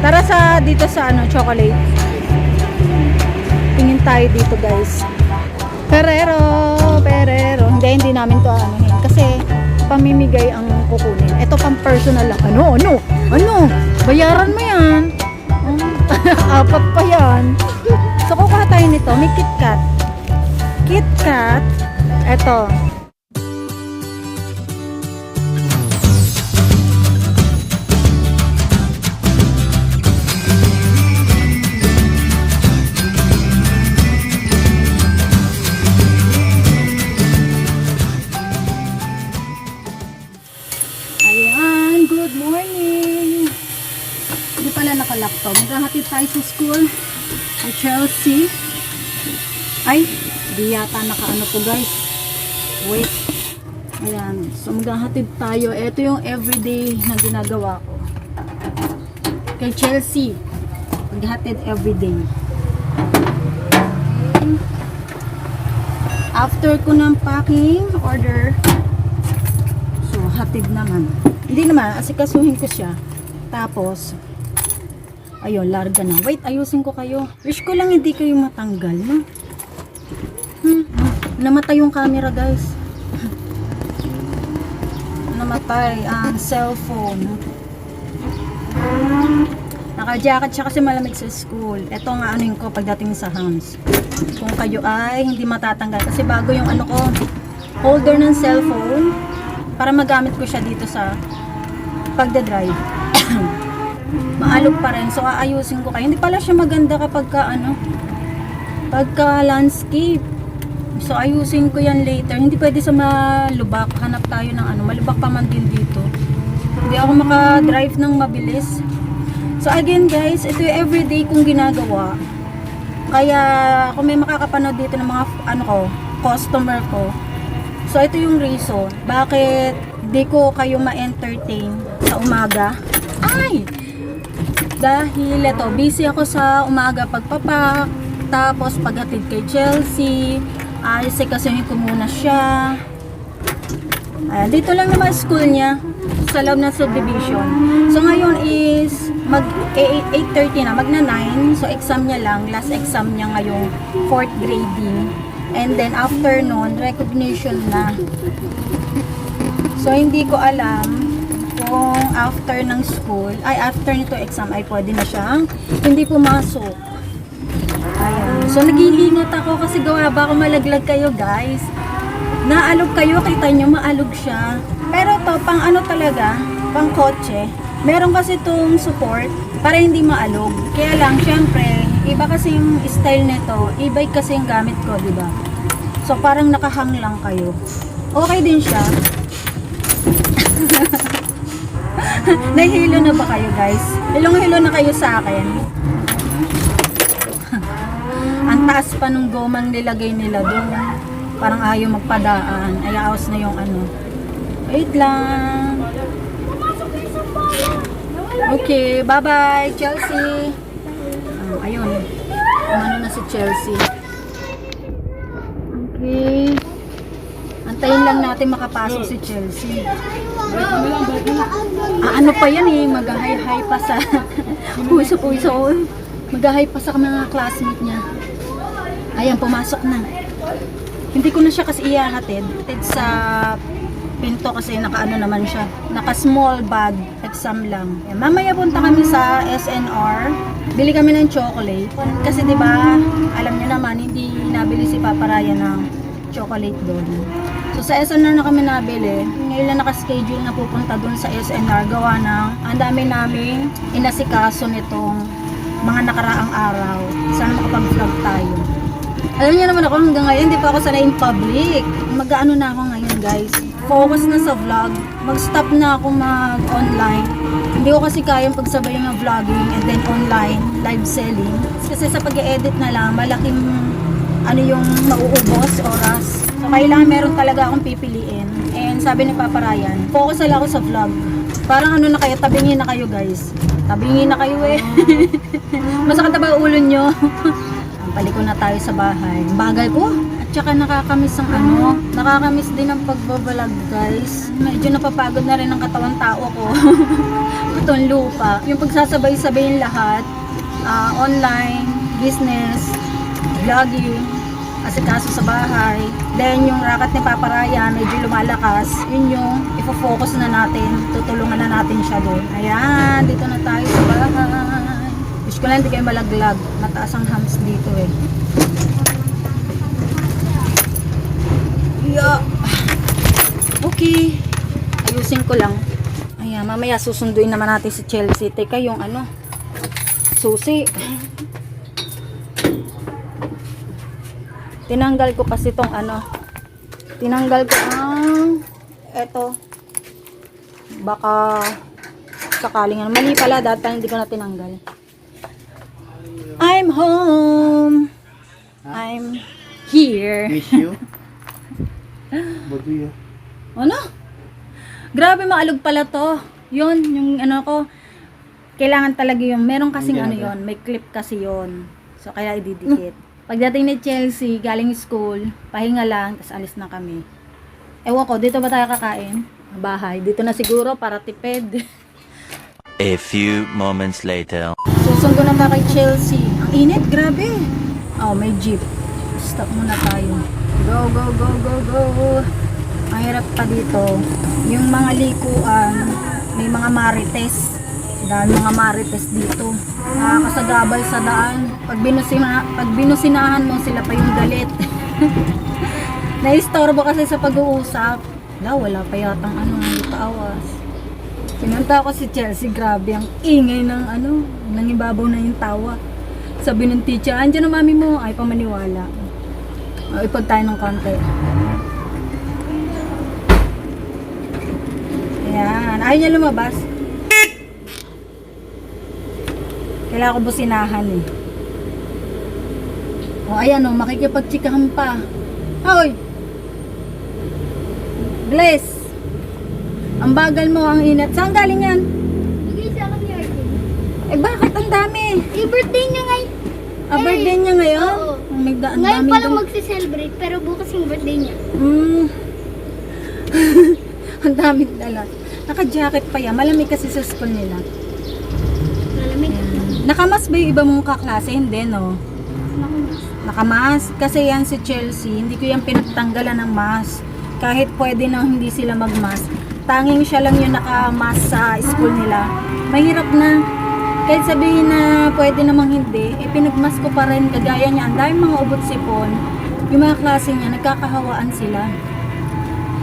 Tara sa dito sa ano, chocolate. Tingin tayo dito, guys. Ferrero. Hindi namin to anuhin kasi pamimigay ang kukunin. Ito pang personal lang. Ano? Bayaran mo yan. Apat pa yan. So, kukuha tayo nito. May KitKat. KitKat. Ito. Ayan, good morning. Hindi pala naka-laptop. Maghahatid tayo sa school. Sa Chelsea. Ay, di yata naka-ano to, guys. Wait. Ayan. So, maghahatid tayo. Ito yung everyday na ginagawa ko. Kay Chelsea. Maghahatid everyday. After ko ng packing order, so, hatid naman. Hindi naman, asikasuhin ko siya. Tapos, ayun, larga na. Wait, ayusin ko kayo. Wish ko lang hindi kayo matanggal, no? Namatay yung camera, guys. Namatay ang cellphone. Naka-jacket siya kasi malamig sa school. Ito nga ano ko pagdating sa house. Kung kayo ay hindi matatanggal. Kasi bago yung ano ko, holder ng cellphone, para magamit ko siya dito sa pagdadrive. Maalog pa rin. So, aayusin ko kayo. Hindi pala siya maganda kapag pagka landscape. So, ayusin ko yan later. Hindi pwede sa malubak. Hanap tayo ng ano. Malubak pa man din dito. Hindi ako makadrive ng mabilis. So, again guys, ito yung everyday kong ginagawa. Kaya, kung may makakapanood dito ng mga customer ko. So, ito yung reason. Bakit di ko kayo ma-entertain sa umaga? Ay! Dahil ito, busy ako sa umaga pagpapak. Tapos, paghatid kay Chelsea. Asikasuhin ko muna siya. Dito lang naman school niya. Sa loob ng subdivision. So, ngayon is mag 8:30 na. Magna 9. So, exam niya lang. Last exam niya ngayong 4th grading. And then, after nun, recognition na. So, hindi ko alam kung after ng school, after nito exam, ay pwede na siyang hindi pumasok. Ayan. So, nag-iingat ako kasi gawa ba ako malaglag kayo, guys. Naalog kayo, kita nyo, maalog siya. Pero to, pang ano talaga, pang kotse. Meron kasi itong support para hindi maalog. Kaya lang, syempre, iba kasi yung style nito. E-bike kasi yung gamit ko, di ba? So, parang nakahang lang kayo. Okay din siya. Nahihilo na ba kayo, guys? Hilong-hilo na kayo sa akin. Ang taas pa nung gomang nilagay nila doon. Parang ayaw magpadaan. Ay, aos na yung ano. Wait lang. Okay, bye-bye, Chelsea. Ayun. Ano na si Chelsea. Okay. Antayin lang natin makapasok si Chelsea. Ano pa yan eh. Mag-hi-hi pa sa puso-puso. Mag-hi pa sa mga classmate niya. Ayan, pumasok na. Hindi ko na siya kasi ihahatid. Hatid sa pinto kasi naka-ano naman siya. Naka-small bag. Exam lang. Ayan, mamaya punta kami sa SNR. Bili kami ng chocolate. Kasi diba, alam niyo naman, hindi nabili si Papa Ryan ng chocolate doon. So sa SNR na kami nabili. Ngayon lang naka-schedule na pupunta doon sa SNR. Gawa ng ang dami naming inasikaso nitong mga nakaraang araw. Sana makapag-vlog tayo. Alam niyo naman ako hanggang ngayon, hindi pa ako sanay in public. Mag-ano na ako ngayon, guys. Focus na sa vlog. Mag-stop na ako mag-online. Hindi ko kasi kayang pagsabay ng vlogging and then online, live selling. Kasi sa pag-edit na lang, malaking ano yung mauubos, oras. So, kailangan meron talaga akong pipiliin. And sabi ni Papa Ryan, focus na lang ako sa vlog. Parang ano na kayo, tabingin na kayo, guys. Tabingin na kayo eh. Masakit na ba ulo nyo? Paliko na tayo sa bahay. Bagal ko. tsaka nakakamiss ang nakakamiss din ang pagbabalag, guys. Medyo napapagod na rin ang katawan tao ko. Itong lupa. Yung pagsasabay-sabayin lahat, online, business, vlogging, asikaso sa bahay. Then yung racket ni Papa Ryan, medyo lumalakas. Yun yung ifo-focus na natin. Tutulungan na natin siya doon. Ayan, dito na tayo sa bahay. Wish ko lang hindi kayo malaglag. Mataas ang hams dito eh. Yeah. Okay. Ayusin ko lang. Ayan, mamaya susunduin naman natin si Chelsea. Teka, yung susi. Tinanggal ko kasi tong tinanggal ko ang eto. Baka sakaling mali pala, dati hindi ko na tinanggal. I'm home. I'm here. Miss you? Baduya. Ano? Grabe, maalog pala to. Yun, yung ko, kailangan talaga yung, meron kasing yun, may clip kasi yun. So, kaya ididikit. Pagdating ni Chelsea, galing school, pahinga lang, tapos alis na kami. Ewan ko, dito ba tayo kakain? Bahay. Dito na siguro para tipid. A few moments later. Susundo na ba kay Chelsea? Ang init, grabe. Oh, may jeep. Stop muna tayo. Go, go, go, go, go. Mahirap pa dito. Yung mga likuan, may mga marites. Dahil mga marites dito. Nakakasagabal sa daan. Pag binusinahan mo, sila pa yung galit. Naistorbo kasi sa pag-uusap. Wala pa yatang paawas. Pinunta ko si Chelsea, grabe ang ingay ng nangibabaw na yung tawa. Sabi ng teacher, andyan na mami mo. Ay pa maniwala. Ipag tayo ng konti. Ayan. Ayaw niya lumabas. Kailangan ko businahan eh. O ayan makikipagtsikahan pa. Hoy! Bless! Ang bagal mo, ang inat. Saan galing yan? Bigay sa akin ni Artin. Eh bakit ang dami? Yung birthday niya ngayon. Birthday niya ngayon? Oo. Ang Ngayon dami pa lang daw. magsi-celebrate, pero bukas yung birthday niya. Ang dami dala. Naka-jacket pa yan. Malamig kasi sa school nila. Malamig. Nakamas ba yung iba mong kaklase? Hindi, no? Nakamas. Kasi yan si Chelsea, hindi ko yan pinagtanggalan ng mask. Kahit pwede nang hindi sila magmask. Tanging siya lang yung nakamas sa school nila. Mahirap na. Kahit sabihin na pwede namang hindi, pinagmas ko pa rin. Kagaya niya, ang dami mga ubot sipon. Yung mga klase niya, nagkakahawaan sila.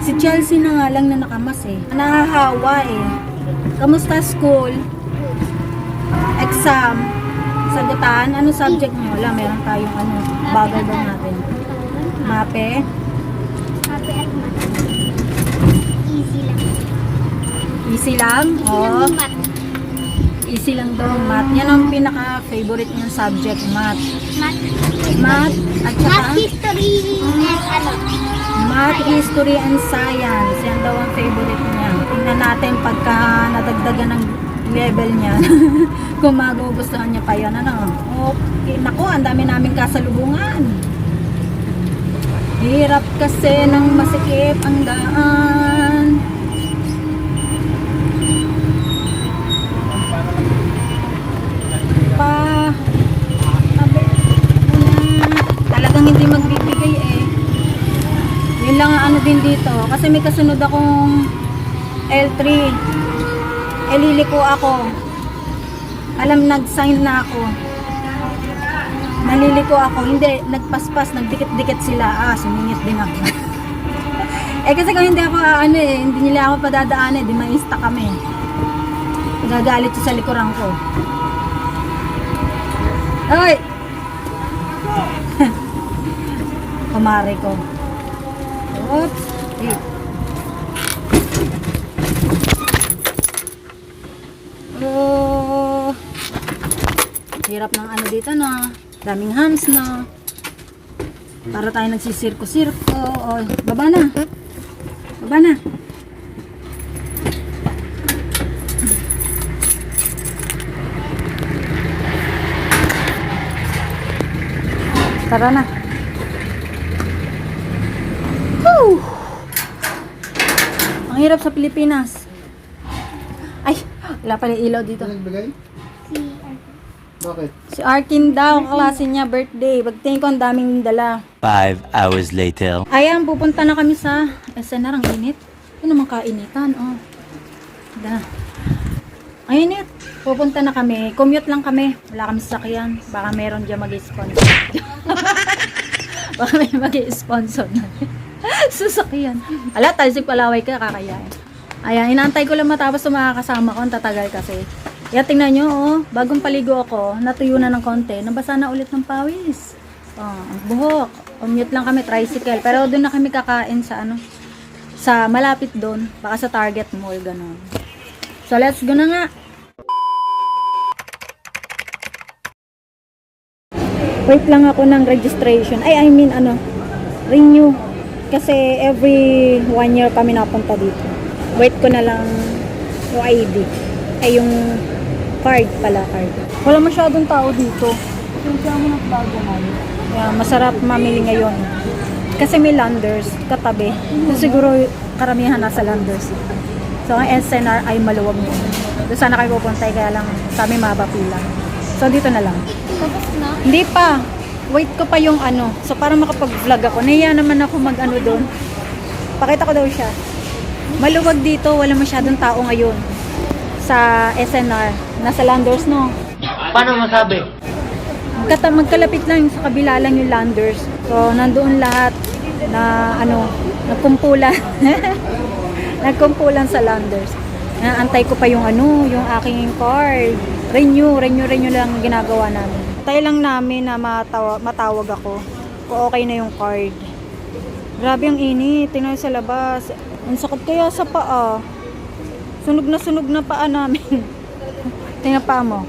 Si Chelsea na nga lang na nakamas eh. Nahahawa eh. Kamusta school? Exam? Sagutan? Ano subject mo? Wala, meron tayong bagal daw natin. Mape? Happy at math. Easy lang. Easy lang? Easy Oo. lang yung math. Easy lang daw math. Yan ang pinaka-favorite niyang subject, math. Math. Math at saka Math, history, and math, history, and science. Yan daw ang favorite niya. Tingnan natin pagka nadagdagan ng level niya. Kung magugustuhan niya pa yan. Okay. Naku, ang dami namin kasalubungan. Hirap kasi ng masikip ang daan. Talagang hindi magbibigay eh. Yun lang ang din dito. Kasi may kasunod akong L3. Liliko ako. Alam, nag-sign na ako. Naliliko ako. Hindi, nagpaspas, nagdikit-dikit sila. Sumingit din ako. Kasi kung hindi ako hindi nila ako padadaanan, di ma-insta kami. Gagalit sa likuran ko. Hoy! Kumare ko. Oops. Hirap ng dito na. Daming hams na. Para tayo nagsisirko-sirko. Baba na. Baba na. Tara na. Ang hirap sa Pilipinas. Ay, wala pala yung ilaw dito. Nagbigay? Si Arkin. Bakit? Si Arkin daw, kaklase niya, birthday. Bagtingin ko, ang daming dala. 5 hours later. Ayan, pupunta na kami sa SNR. Ang init. Ano naman kainitan, oh. Ang init. Pupunta na kami. Commute lang kami. Wala kami sasakyan. Baka meron dyan mag-sponsor. Baka may mag-sponsor na. Sasakyan. Ala, talsik palaway ka, kakayain. Ayan, inaantay ko lang matapos sa mga kasama ko. Ang tatagal kasi. Yan, tingnan nyo, oh. Bagong paligo ako, natuyo na ng konti. Nabasa na ulit ng pawis. Oh, ang buhok. Commute lang kami, tricycle. Pero doon na kami kakain sa ano, sa malapit doon. Baka sa Target Mall, ganun. So, let's go na nga. Wait lang ako ng registration. I mean, ano, renew. Kasi every 1 year kami napunta dito. Wait ko na lang yung ID. Ay, yung card pala, card. Wala masyadong tao dito. Kaya mo ng bago na. Yeah, masarap mamili ngayon. Kasi may Landers, katabi. So, siguro karamihan nasa Landers. So, ang SNR ay maluwag mo. Doon sana kayo pupunta, kaya lang sa amin mababa pila. So, dito na lang. Tapos na? Hindi pa. Wait ko pa yung ano. So, para makapag-vlog ako. Nahiya naman ako mag-ano doon. Pakita ko daw siya. Maluwag dito. Wala masyadong tao ngayon. Sa SNR. Nasa Landers, no? Paano masabi? Magkalapit lang. Sa kabila lang yung Landers. So, nandoon lahat na ano, nagkumpulan. Nagkumpulan sa Landers. Naantay ko pa yung ano, yung aking card. Renew lang ang ginagawa namin. Tayo lang namin na matawag ako kung okay na yung card. Grabe ang init. Tingnan sa labas. Ang sakit kaya sa paa. Sunog na paa namin. Tingnan paa mo.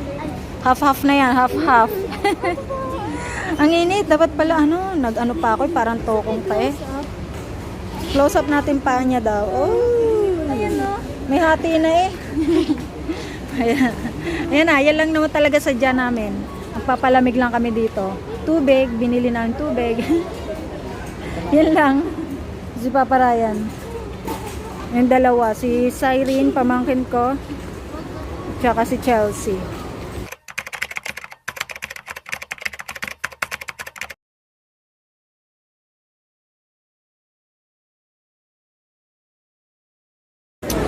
Half-half na yan. Half-half. Ang init. Dapat pala ano, nag-ano pa ako. Parang tokong pa eh. Close up natin paa niya daw. Oh. Ayan o. May hati na eh. Ayan. Ayan na. Yan lang naman talaga sadya namin. Magpapalamig lang kami dito. Tubig. Binili namin tubig. Yan lang. Si Papa Ryan. Yung dalawa. Si Cyrene, pamangkin ko. Tsaka si Chelsea.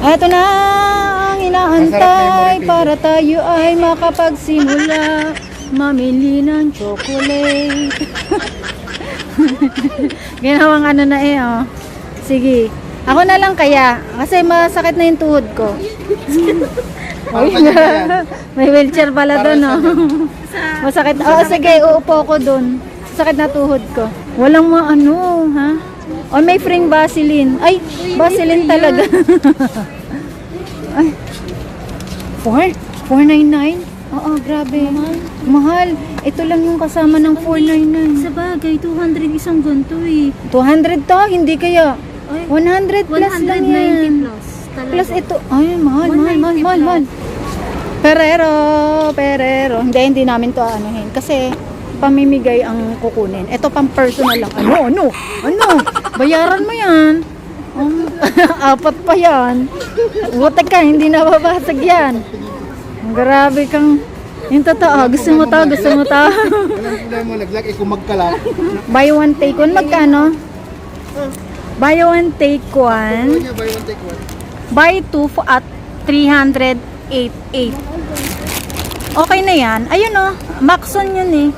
Ito na ang inaantay para tayo ay makapagsimula mamili ng chocolate. Ginawang ano na eh, oh. Sige. Ako na lang kaya. Kasi masakit na yung tuhod ko. May wheelchair pala doon, oh. Masakit. Oh, sige, uupo ko doon. Sakit na tuhod ko. Walang ano, ha? O may free Vaseline. Ay, Vaseline talaga. Ay. 499? Oo, grabe. Mahal. Ito lang yung kasama ng 499. Sa bagay, 200 isang ganito eh. 200 to? Hindi kaya. 100 plus lang yan. 190 plus. Talaga. Plus ito. Ay, mahal. 190 Perero. Hindi namin to anuhin. Kasi, pamimigay ang kukunin. Ito pang personal lang. Ano? Bayaran mo yan. 4 pa yan. Butek ka, hindi nababasag yan. Grabe kang, yung totoo. Gusto mo to. Walang problema, naglag, kumagkalat. Buy one, take one. Magkano? Buy one, take one. Buy one, take one. Buy two at 388. Okay na yan. Ayun o. Maxon yun eh.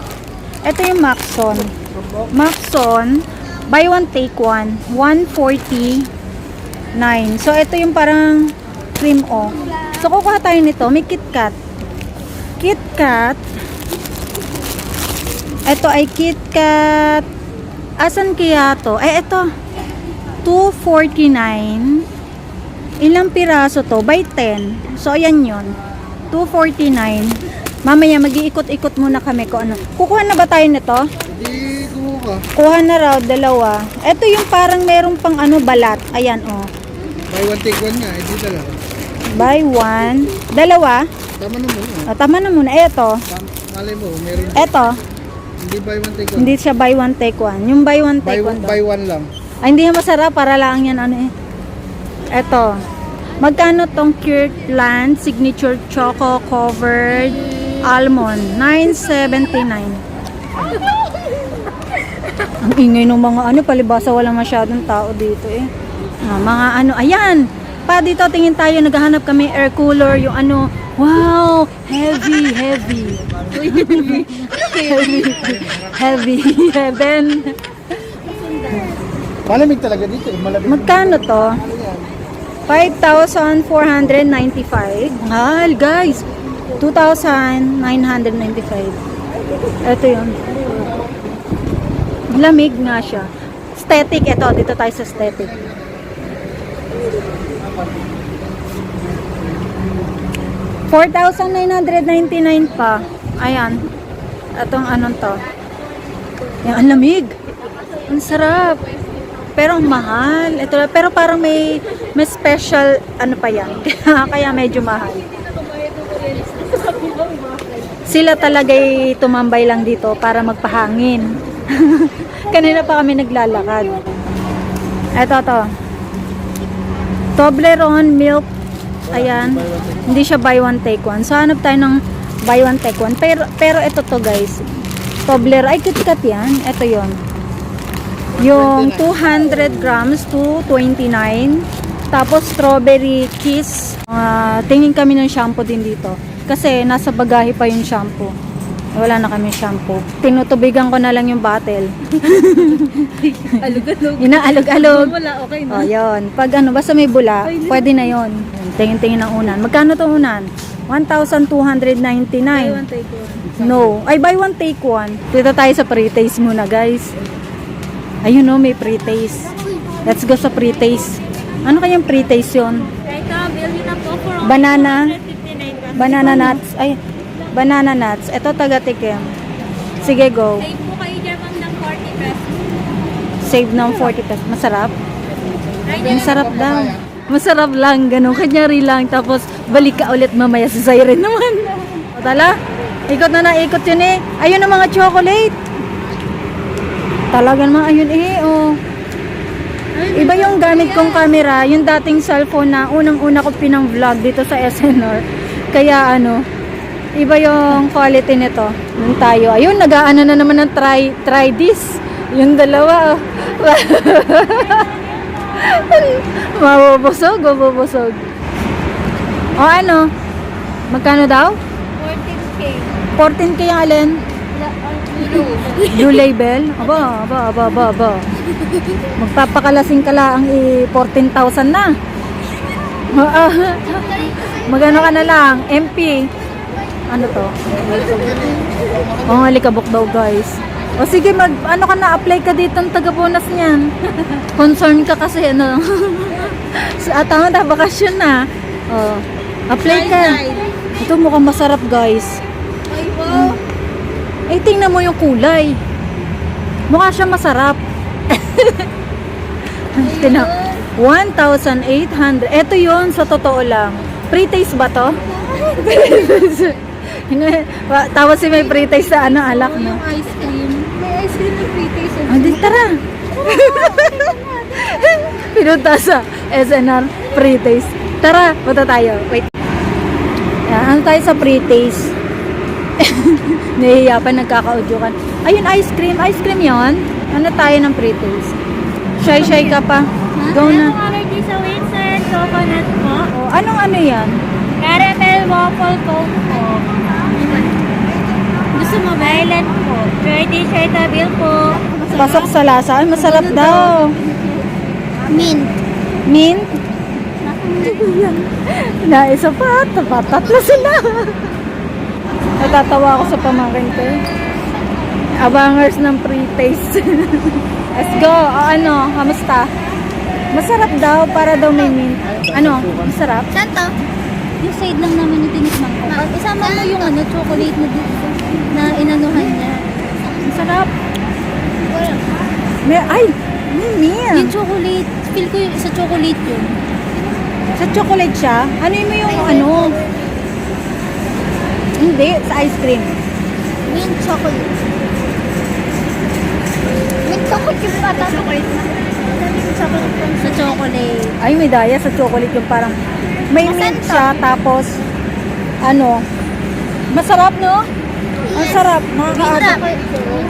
Ito yung Maxon. Maxon. Buy one, take one. 149. So, ito yung parang cream o. So, kukuha tayo nito. May KitKat. KitKat. Ito ay KitKat. Asan kaya to? Ay, ito. 249. Ilang piraso to? By 10. So, ayan yun. 249. Mamaya, mag-iikot-ikot muna kami kung ano. Kukuha na ba tayo nito? Hindi, kumuha. Kuha na raw, dalawa. Ito yung parang meron pang ano, balat. Ayan, oh. Buy one, take one nga, hindi dalawa. Buy one. Dalawa? Tama na muna. Tama na muna. Ito. Malay mo, meron. Ito. Hindi buy one, take one. Hindi siya buy one, take one. Yung buy one, take one. Buy one lang. Ay, hindi masarap. Para lang yan, ano eh. Eto. Magkano tong Kirkland Signature Choco Covered Almond? 9.79. Ang ingay ng mga ano, palibasa wala masyadong tao dito eh. Mga ano, ayan. Pa dito tingin tayo, naghahanap kami air cooler, yung ano, wow, heavy. Heavy. Heaven. Malamig talaga dito. Malamig. Magkano to? 5,495. Mahal, guys. 2,995. Ito yun. Lamig nga siya. Aesthetic. Ito, dito tayo sa aesthetic. $4,999 pa. Ayan. Itong anong to. Yan, ang lamig. Ang sarap. Pero ang mahal. Ito, pero parang may special ano pa yan. Kaya medyo mahal. Sila talaga'y tumambay lang dito para magpahangin. Kanina pa kami naglalakad. Ito to. Toblerone milk. Ayan. Hindi siya buy one take one. So hanap tayo ng buy one take one. Pero ito to guys. Toblerone. Ay, KitKat yan. Ito yon. Yung 200 grams to 29. Tapos strawberry kiss. Tingin kami ng shampoo din dito. Kasi nasa bagahe pa yung shampoo. Wala na kami shampoo. Tinutubigan ko na lang yung bottle. Alog-alog. Inaalog-alog. Wala, okay na. O, yun. Pag ano, basta may bula, pwede na yon. Tingin-tingin ng unan. Magkano to unan? 1,299. Take one. No. Ay, buy one, take one. Dito tayo sa pre-taste muna, guys. Ayun no, may pre-taste. Let's go sa pre-taste. Ano kayang pre-taste yun? Ito, bilhin na po for Banana. 159. Banana nuts. Ay, banana nuts. Ito, taga-tikim. Sige, go. Save po kayo dyan ng 40 pesos. Save ng 40 pesos. Masarap? Try Ang sarap daw. Masarap lang, ganun. Kanyari lang. Tapos, balik ka ulit mamaya sa siren naman. O, tala. Ikot na ikot yun eh. Ayun ang mga chocolate. Talaga naman, ayun eh, oh. Iba yung gamit kong camera, yung dating cellphone na unang-una ko pinang-vlog dito sa SNR. Kaya ano, iba yung quality nito. Nun tayo. Ayun, nag-aano na naman ng try this. Yung dalawa, oh. Mabubusog. O ano? Magkano daw? 14K. 14K yung alin? Blue label? Aba. Magpapakalasing ka lang 14,000 na. Magano ka na lang? MP. Ano to? Oh, alikabok daw guys. O sige, ano ka na, apply ka dito ng taga-bonus niyan. Concern ka kasi, ano. Tama na, bakasyon na. Oh, apply ka. Ito mukhang masarap guys. Ay, wow. Eh, tingnan mo yung kulay. Mukha siya masarap. 1,800. Ito yun, sa totoo lang. Pre-taste ba to? Tapos si may pre-taste sa ano, alak, no? Yung ice cream. May ice cream na free taste. Hindi, tara. Pinunta sa SNR pre-taste. Tara, punta tayo. Wait. Yan, ano tayo sa pre-taste? Nahihiya pa, nagkaka-audio kan. Ayun, ice cream. Ice cream yon. Ano tayo ng pre-taste? Shy ka pa. Go na. Anong allergy sa Windsor? Coconut po. Oh, anong ano yan? Caramel waffle cone po. Gusto mo violet po. Ready, Chertabil po. Pasok sa lasa. Ay, masarap daw. Mint. Mint? Na isa pa. Tatlo sila. Natatawa ako sa pamangkin ko. Abangers ng pre-taste. Let's go. O, ano, kamusta? Masarap daw, para daw may mint. Ano, masarap? Saan to? Yung side lang naman yung tinikman ko. Isama mo yung ano, chocolate na dito na inanuhan niya. Masarap. May mint. Yung chocolate, feel ko yung sa chocolate yun. Sa chocolate siya? Ano mo yung ano? Hindi, sa ice cream. Mint chocolate. Mint chocolate yung pata. Chocolate na. Sa chocolate. Ay, may daya sa chocolate yung parang may mint siya, tapos ano, masarap, no? Ang sarap, nakakaadok.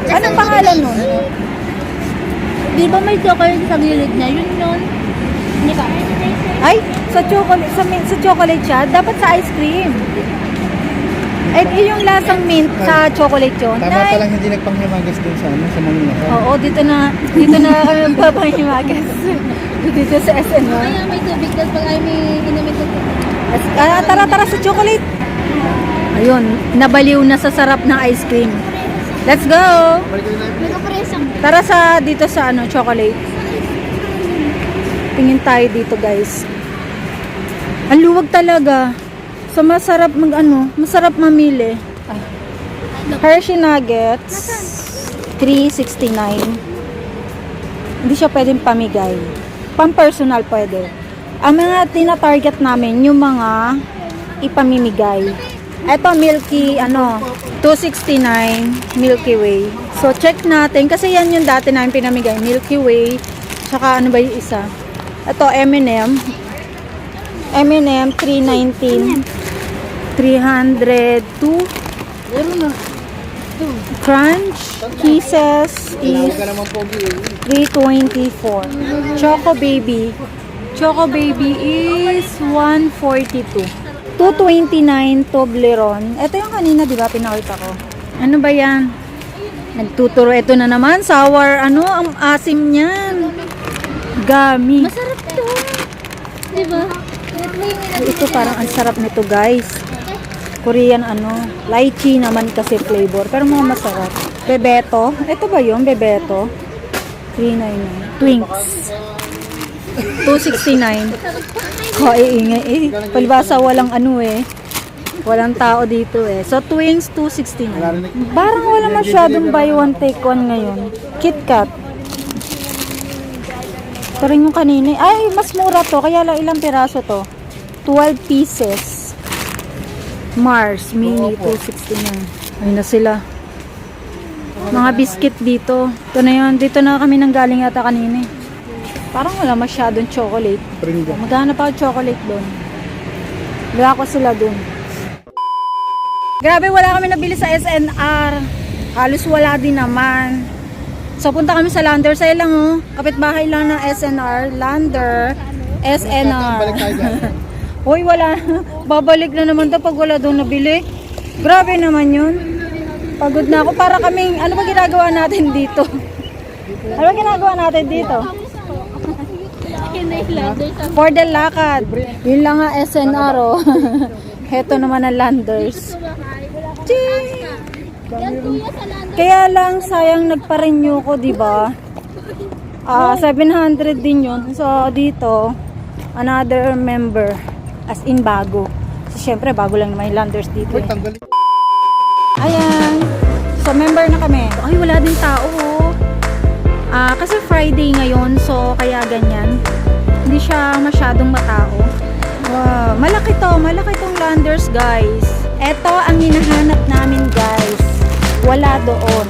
Anong pangalan nun? Di ba may chocolate sa gilid niya? Yun yun. Di ba? Ay, sa chocolate siya, dapat sa ice cream. Eh, yung lasang mint sa chocolate yun. Tama Nay, palang hindi nagpanghimagas dun sa ano, sa Manila. oo, dito na kami magpapahimagas. Dito sa SN1. Kaya may tubig doon pag ay may inumin doon. Tara sa chocolate. Ayun, nabaliw na sa sarap ng ice cream. Let's go! May kapresang. Tara sa dito sa ano, chocolate. Tingin tayo dito, guys. Ang luwag talaga. So masarap masarap mamili. Ay. Hershey Nuggets 369. Hindi siya pwedeng pamigay. Pang-personal pwede. Ang mga tina-target namin yung mga ipamimigay. Ito Milky 269 Milky Way. So check natin kasi yan yung dati namin pinamigay, Milky Way. Tsaka ano ba yung isa? Ito M&M 319 302 Crunch Kisses is Ka naman pogi eh. 324. Choco Baby is 142. 229 Toblerone. Ito yung kanina, di ba, pinakita ko. Ano ba yan? Nagtuturo. Ito na naman, sour, ang asim niyan. Gummy. Masarap to. Di ba? Ito parang ang sarap nito, guys. Korean lychee naman kasi flavor, pero mga masarap. Bebeto. Ito ba yun? Bebeto. 399. Twinks. 269. Iingay eh. Palibasa walang walang tao dito eh. So Twinks 269. Parang wala masyadong buy one take one ngayon. KitKat. Ito rin yung kanina. Ay, mas mura to. Kaya lang ilang piraso to. 12 pieces. Mars Mini 269. Ayun na sila. Mga biscuit dito. Ito na yun. Dito na kami nanggaling yata kanina eh. Parang wala masyadong chocolate. Pringo. Maghanap ako chocolate doon. Wala ko sila doon. Grabe, wala kami nabili sa SNR. Halos wala din naman. So punta kami sa Lander. Sa'yo lang kapitbahay lang ng SNR. Lander, SNR. Balik tayo dyan. Hoy, wala. Babalik na naman to pag wala doon nabili. Grabe naman yun. Pagod na ako. Para kaming, ano ba ginagawa natin dito? Ano ba ginagawa natin dito? For the lakad. Yun lang nga SNR Heto naman ang Landers. Ching! Kaya lang sayang nagpa-renew ko, di ba? 700 din yun. So dito, another member. As in bago. So syempre bago lang naman yung Landers dito. Uy, tanggalin. Ayan. So member na kami. Ay, wala din tao. Kasi Friday ngayon, so kaya ganyan. Hindi siya masyadong matao. Wow, malaki tong Landers, guys. Ito ang hinahanap namin, guys. Wala doon.